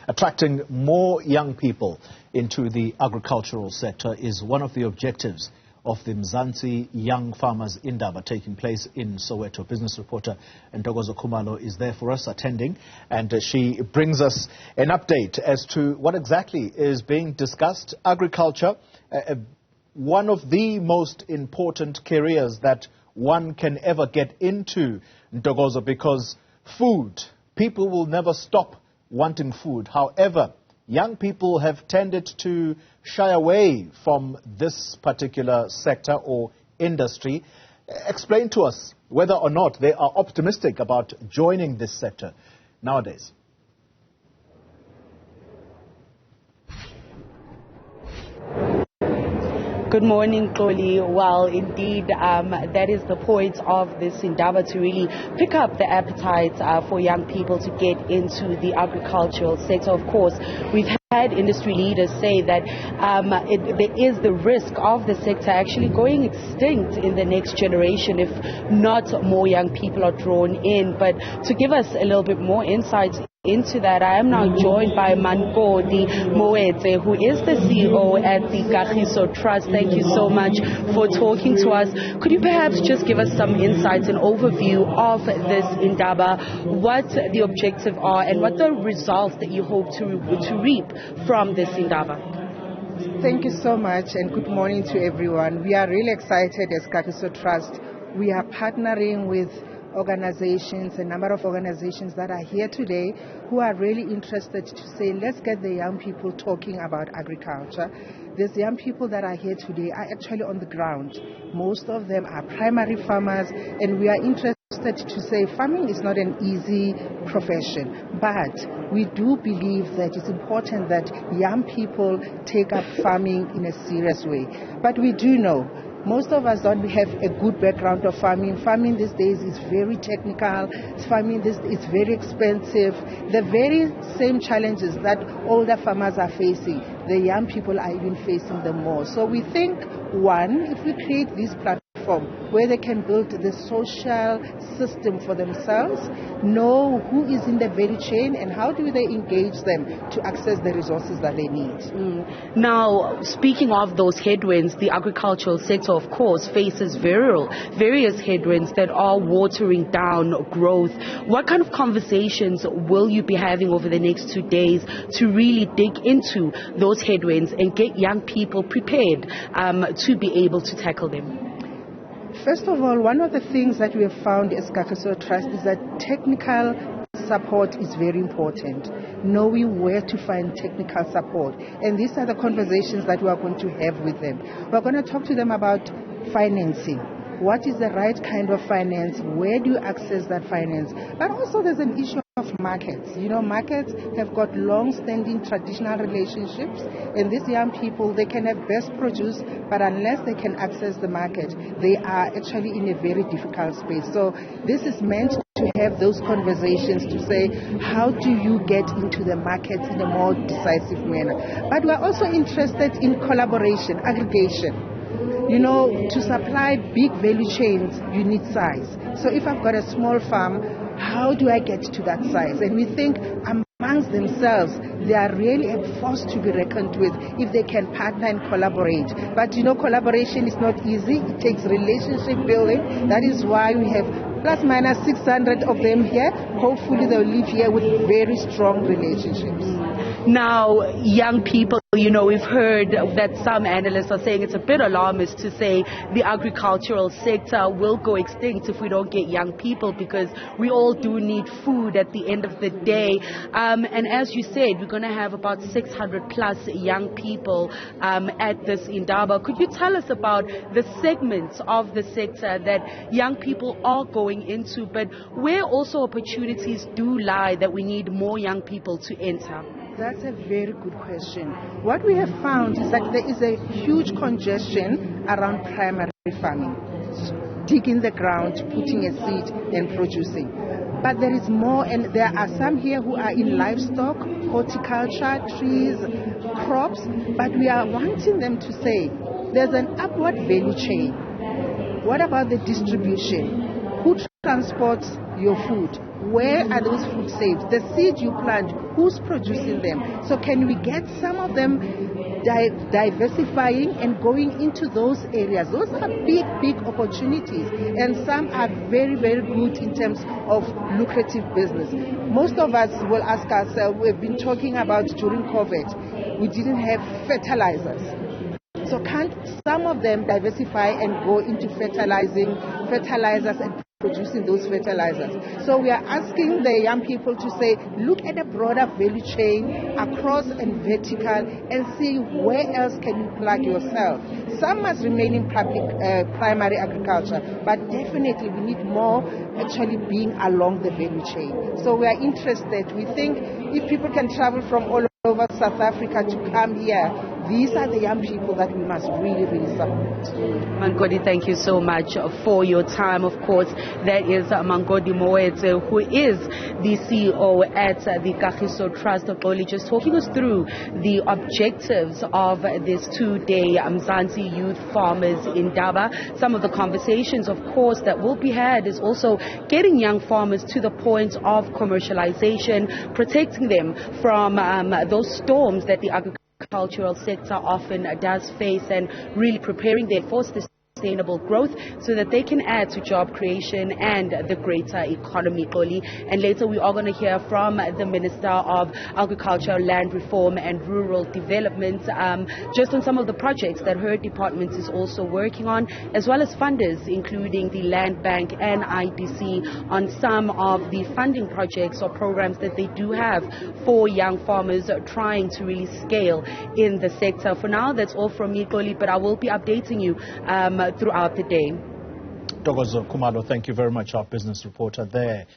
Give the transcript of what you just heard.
Attracting more young people into the agricultural sector is one of the objectives of the Mzansi Young Farmers Indaba taking place in Soweto. Business reporter Ntokozo Khumalo is there for us attending, and she brings us an update as to what exactly is being discussed. Agriculture, one of the most important careers that one can ever get into, Ntokozo, because food, people will never stop wanting food. However, young people have tended to shy away from this particular sector or industry. Explain to us whether or not they are optimistic about joining this sector nowadays. Good morning, Xoli. Well, indeed, that is the point of this Indaba, to really pick up the appetite for young people to get into the agricultural sector. Of course, we've had industry leaders say that there is the risk of the sector actually going extinct in the next generation if not more young people are drawn in. But to give us a little bit more insight into that, I am now joined by Mankodi Moete, who is the CEO at the Ntokozo Trust. Thank you so much for talking to us. Could you perhaps just give us some insights and overview of this Indaba, what the objectives are and what the results that you hope to reap from this Indaba? Thank you so much, and good morning to everyone. We are really excited as Ntokozo Trust. We are partnering with organizations, a number of organizations that are here today who are really interested to say, let's get the young people talking about agriculture. These young people that are here today are actually on the ground. Most of them are primary farmers, and we are interested to say farming is not an easy profession, but we do believe that it's important that young people take up farming in a serious way. But we do know most of us don't have a good background of farming. Farming these days is very technical. Farming is very expensive. The very same challenges that older farmers are facing, the young people are even facing them more. So we think, one, if we create this platform where they can build the social system for themselves, know who is in the value chain and how do they engage them to access the resources that they need. Now, speaking of those headwinds, the agricultural sector, of course, faces various headwinds that are watering down growth. What kind of conversations will you be having over the next 2 days to really dig into those headwinds and get young people prepared to be able to tackle them? First of all, one of the things that we have found as Ntokozo Trust is that technical support is very important. Knowing where to find technical support. And these are the conversations that we are going to have with them. We're going to talk to them about financing. What is the right kind of finance? Where do you access that finance? But also there's an issue of markets. You know, markets have got long-standing traditional relationships, and these young people, they can have best produce, but unless they can access the market, they are actually in a very difficult space. So this is meant to have those conversations to say, how do you get into the market in a more decisive manner? But we're also interested in collaboration, aggregation. You know, to supply big value chains, you need size. So if I've got a small farm, how do I get to that size? And we think amongst themselves, they are really a force to be reckoned with if they can partner and collaborate. But you know, collaboration is not easy. It takes relationship building. That is why we have plus minus 600 of them here. Hopefully they'll live here with very strong relationships. Now, young people, you know, we've heard that some analysts are saying it's a bit alarmist to say the agricultural sector will go extinct if we don't get young people, because we all do need food at the end of the day. And as you said, we're going to have about 600 plus young people at this Indaba. Could you tell us about the segments of the sector that young people are going into, but where also opportunities do lie that we need more young people to enter? That's a very good question. What we have found is that there is a huge congestion around primary farming, digging the ground, putting a seed and producing. But there is more, and there are some here who are in livestock, horticulture, trees, crops, but we are wanting them to say, there's an upward value chain. What about the distribution? Who transports your food? Where are those food saved? The seed you plant, who's producing them? So can we get some of them diversifying and going into those areas? Those are big, big opportunities, and some are very, very good in terms of lucrative business. Most of us will ask ourselves, we've been talking about during COVID, we didn't have fertilizers. So can't some of them diversify and go into fertilizers and producing those fertilizers? So we are asking the young people to say, look at a broader value chain across and vertical and see where else can you plug yourself. Some must remain in primary agriculture, but definitely we need more actually being along the value chain. So we are interested. We think if people can travel from all over South Africa to come here, these are the young people that we must really, really support. Mangodi, thank you so much for your time. Of course, that is Mangodi Moete, who is the CEO at the Kagiso Trust of Oli, just talking us through the objectives of this two-day Mzansi Youth Farmers Indaba. Some of the conversations, of course, that will be had is also getting young farmers to the point of commercialization, protecting them from those storms that the agricultural sector often does face, and really preparing them for sustainable growth so that they can add to job creation and the greater economy. And later we are going to hear from the Minister of Agriculture, Land Reform and Rural Development just on some of the projects that her department is also working on, as well as funders including the Land Bank and IDC on some of the funding projects or programs that they do have for young farmers trying to really scale in the sector. For now, that's all from me, but I will be updating you throughout the day. Ntokozo, Khumalo, thank you very much, our business reporter there.